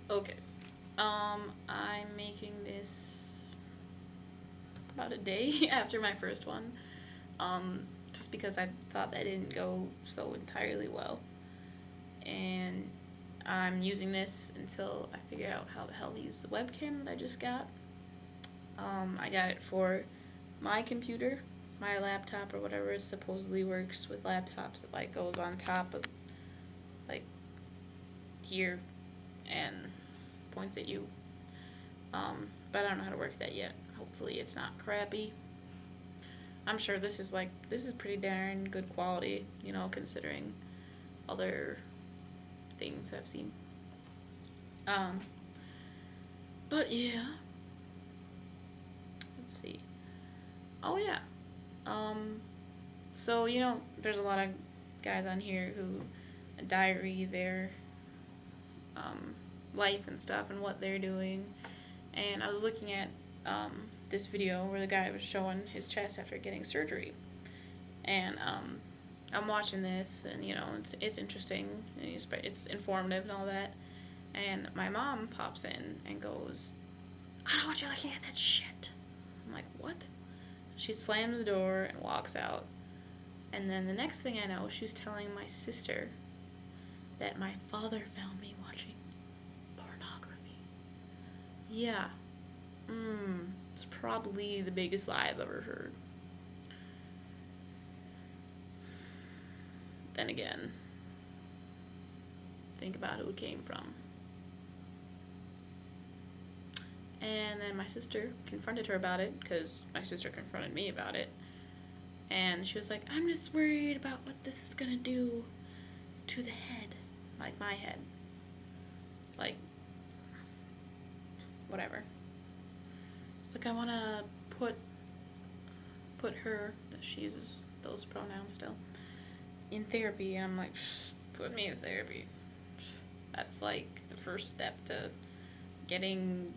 Okay. I'm making this about a day after my first one. Just because I thought that didn't go so entirely well. And I'm using this until I figure out how the hell to use the webcam that I just got. I got it for my computer, my laptop, or whatever it supposedly works with laptops. It like goes on top of like here and points at you. But I don't know how to work that yet. Hopefully it's not crappy. I'm sure this is pretty darn good quality, considering other things I've seen. Um, but yeah, let's see. Oh yeah. Um, so there's a lot of guys on here who diary their um, life and stuff and what they're doing. And I was looking at this video where the guy was showing his chest after getting surgery. And I'm watching this, and it's interesting, and it's informative and all that. And my mom pops in and goes, "I don't want you looking at that shit." I'm like, "What?" She slams the door and walks out. And then the next thing I know, she's telling my sister that my father found me watching pornography. Yeah. It's probably the biggest lie I've ever heard. Then again, think about who it came from. And then my sister confronted her about it, because my sister confronted me about it. And she was like, "I'm just worried about what this is gonna do to the head." Like my head. Like, whatever. It's like, I wanna put her, that she uses those pronouns still, in therapy. And I'm like, put me in therapy. That's like the first step to getting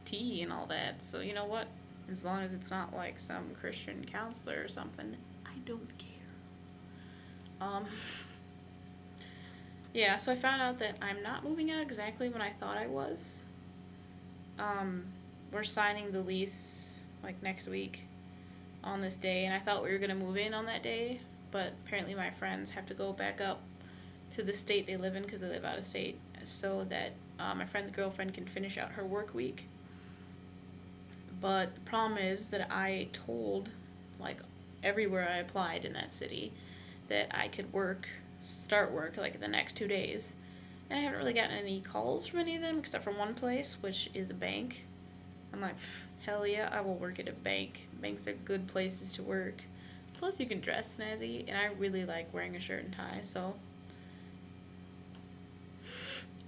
tea and all that. So you know what? As long as it's not like some Christian counselor or something, I don't care. Um, yeah, so I found out that I'm not moving out exactly when I thought I was. Um, we're signing the lease like next week on this day, and I thought we were gonna move in on that day, but apparently my friends have to go back up to the state they live in because they live out of state, so that my friend's girlfriend can finish out her work week. But the problem is that I told, like, everywhere I applied in that city that I could start work, like, the next 2 days. And I haven't really gotten any calls from any of them except from one place, which is a bank. I'm like, hell yeah, I will work at a bank. Banks are good places to work. Plus, you can dress snazzy, and I really like wearing a shirt and tie, so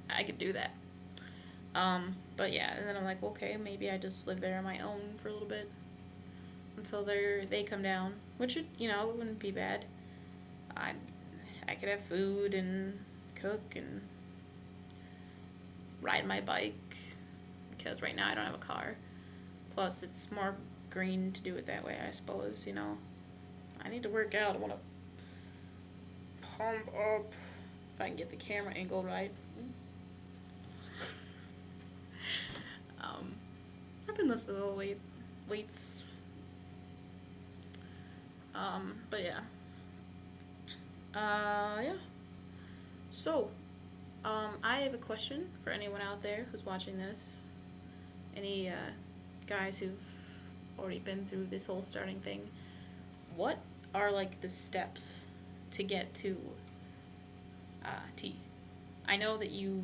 I could do that. But yeah, and then I'm like, okay, maybe I just live there on my own for a little bit until they come down, which it wouldn't be bad. I I could have food and cook and ride my bike because right now I don't have a car. Plus, it's more green to do it that way, I suppose. I need to work out. I want to pump up if I can get the camera angle right. I've been lifting little weights. But yeah. Yeah. So, I have a question for anyone out there who's watching this. Any guys who've already been through this whole starting thing. What are like the steps to get to T? I know that you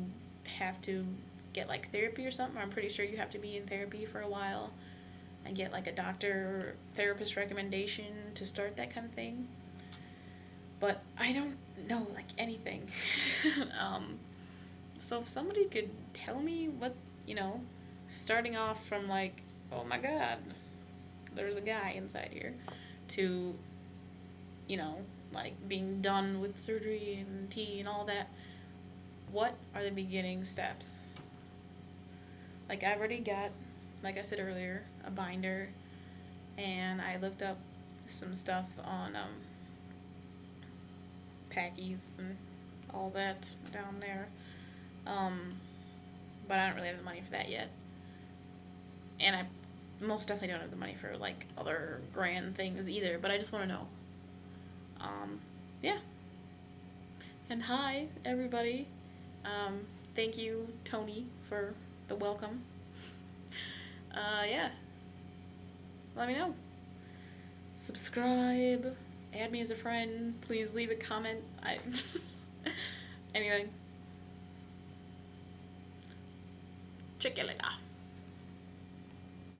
have to get like therapy or something. I'm pretty sure you have to be in therapy for a while and get like a doctor or therapist recommendation to start that kind of thing. But I don't know like anything. So if somebody could tell me what, starting off from like, oh my god, there's a guy inside here, to, like being done with surgery and tea and all that, what are the beginning steps? Like, I've already got, like I said earlier, a binder, and I looked up some stuff on packies and all that down there. but I don't really have the money for that yet. And I most definitely don't have the money for like other grand things either, but I just want to know. Yeah. And hi, everybody. Thank you, Tony, for the welcome. Yeah. Let me know. Subscribe. Add me as a friend. Please leave a comment. Anything. Check you later.